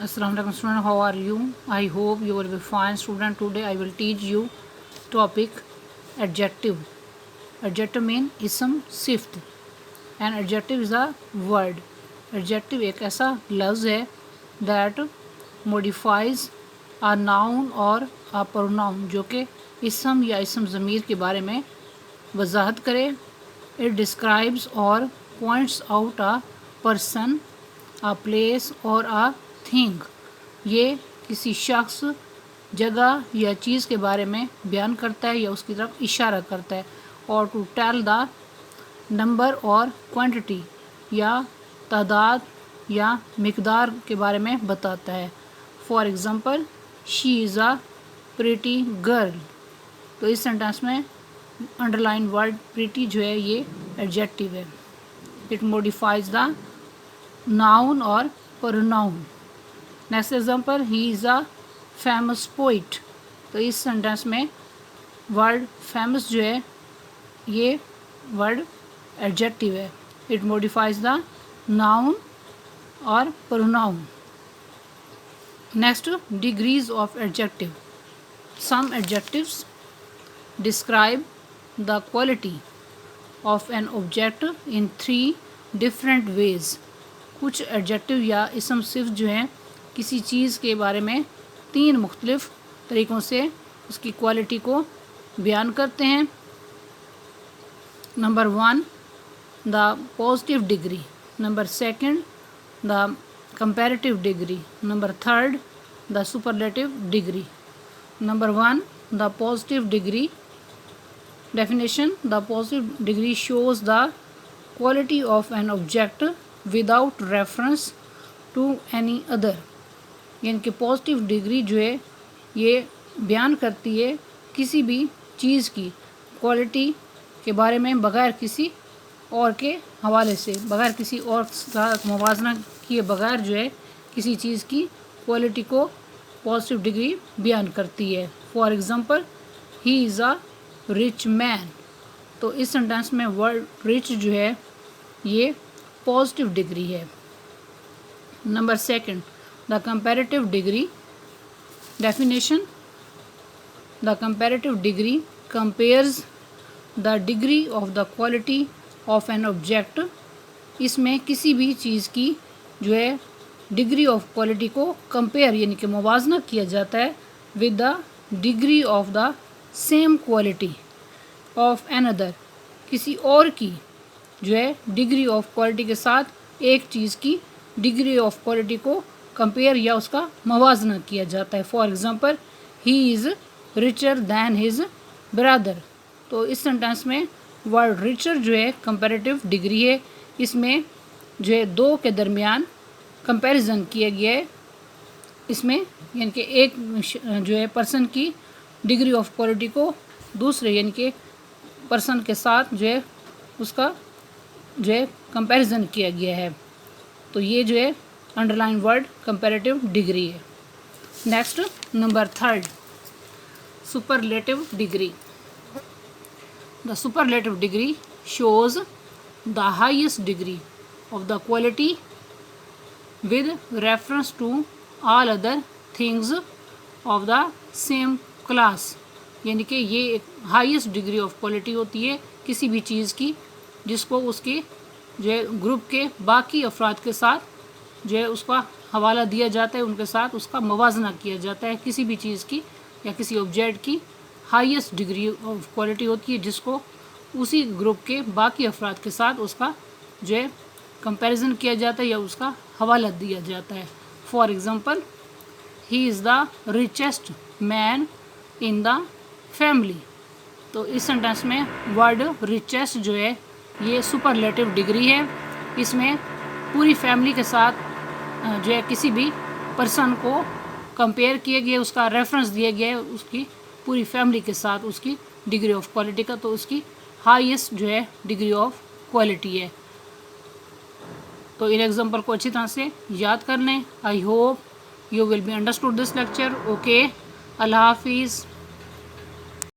Assalamu alaikum student, how are you? I hope you will be fine student. Today I will teach you topic adjective. Adjective mean ism सिफ्त and adjective is a word. Adjective एक ऐसा लफ्ज़ है that modifies a noun or a pronoun जो कि इसम या इसम ज़मीर के बारे में वजाहत करे. It describes or points out a person, a place or a thing. ये किसी शख्स, जगह या चीज़ के बारे में बयान करता है या उसकी तरफ इशारा करता है. और टू टेल द नंबर और क्वांटिटी या तादाद या मिकदार के बारे में बताता है. For example she is a pretty girl. तो इस सेंटेंस में अंडरलाइन वर्ड प्रिटी जो है ये एडजेक्टिव है. इट मॉडिफाइज द नाउन और pronoun. Next example he is a famous poet. तो इस सेंटेंस में वर्ड फेमस जो है ये वर्ड एडजेक्टिव है. इट मॉडिफाइज द नाउन और pronoun. Next degrees of adjective. Some adjectives describe the quality of an object in 3 different ways. कुछ adjective या इसम सिर्फ जो हैं किसी चीज़ के बारे में 3 मुख्तलिफ तरीक़ों से उसकी क्वालिटी को बयान करते हैं. Number 1 the positive degree. Number 2 the comparative degree. Number 3 the superlative degree. Number 1 the positive degree. Definition. The positive degree shows the quality of an object without reference to any other. यानी कि positive degree जो है ये बयान करती है किसी भी चीज़ की क्वालिटी के बारे में बग़ैर किसी और के हवाले से, बग़ैर किसी और साथ मुवाजना किए बग़ैर जो है किसी चीज़ की क्वालिटी को पॉजिटिव डिग्री बयान करती है. For example he is a rich man. तो इस सेंटेंस में वर्ड रिच जो है ये पॉजिटिव डिग्री है. Number 2 the comparative degree. Definition. The comparative degree compares the degree of the quality of an object. इसमें किसी भी चीज़ की जो है डिग्री ऑफ क्वालिटी को कंपेयर यानी कि मुवाजना किया जाता है with the degree of the same quality of another. किसी और की जो है डिग्री ऑफ क्वालिटी के साथ एक चीज़ की डिग्री ऑफ क्वालिटी को कंपेयर या उसका मवाजना किया जाता है. For example he is richer than his brother. तो इस सेंटेंस में वर्ड रिचर जो है कंपैरेटिव डिग्री है. इसमें जो है 2 के दरमियान कंपैरिजन किया गया है. इसमें यानी कि एक जो है पर्सन की डिग्री ऑफ क्वालिटी को दूसरे यानी कि पर्सन के साथ जो है उसका जो है कंपैरिजन किया गया है. तो ये जो है अंडरलाइन वर्ड कंपैरेटिव डिग्री है. Next number 3 superlative degree. The superlative degree shows the highest degree of the quality with reference to all other things of the same class. यानी कि ये एक हाईएस्ट डिग्री ऑफ क्वालिटी होती है किसी भी चीज़ की जिसको उसके जो है ग्रुप के बाकी अफराद के साथ जो है उसका हवाला दिया जाता है, उनके साथ उसका मवाजना किया जाता है. किसी भी चीज़ की या किसी ऑब्जेक्ट की हाईएस्ट डिग्री ऑफ क्वालिटी होती है जिसको उसी ग्रुप के बाकी अफराद के साथ उसका जो है कंपैरिजन किया जाता है या उसका हवाला दिया जाता है. For example he is the richest man in the family. तो इस सेंटेंस में वर्ड रिचेस्ट जो है ये सुपरलेटिव डिग्री है. इसमें पूरी फैमिली के साथ जो है किसी भी पर्सन को कंपेयर किया गया, उसका रेफरेंस दिया गया है उसकी पूरी फैमिली के साथ उसकी डिग्री ऑफ क्वालिटी का. तो उसकी हाईएस्ट जो है डिग्री ऑफ क्वालिटी है. तो इन एग्जांपल को अच्छी तरह से याद कर लें. I hope you will be understood this lecture. Okay, अल्लाह हाफिज़.